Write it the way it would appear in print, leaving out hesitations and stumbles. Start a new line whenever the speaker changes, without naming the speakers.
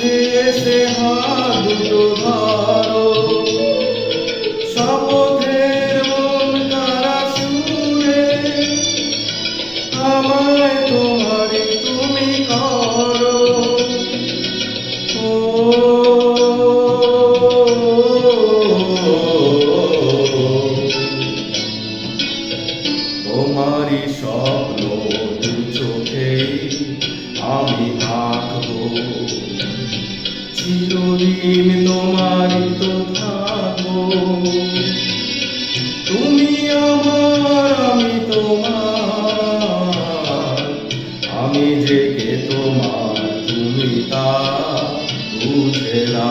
কাছে এসে হাত দুটো ধরো, শপথের মন কারা সুরে আমায় তোমারই তুমি করো। ও তোমারই স্বপ্ন দু চোখেই আমি আঁকবো, চিরদিন তোমারই তো থাকবো। তুমি আমার আমি তোমার, আমি যে কে তোমার তুমি তা বুঝে না।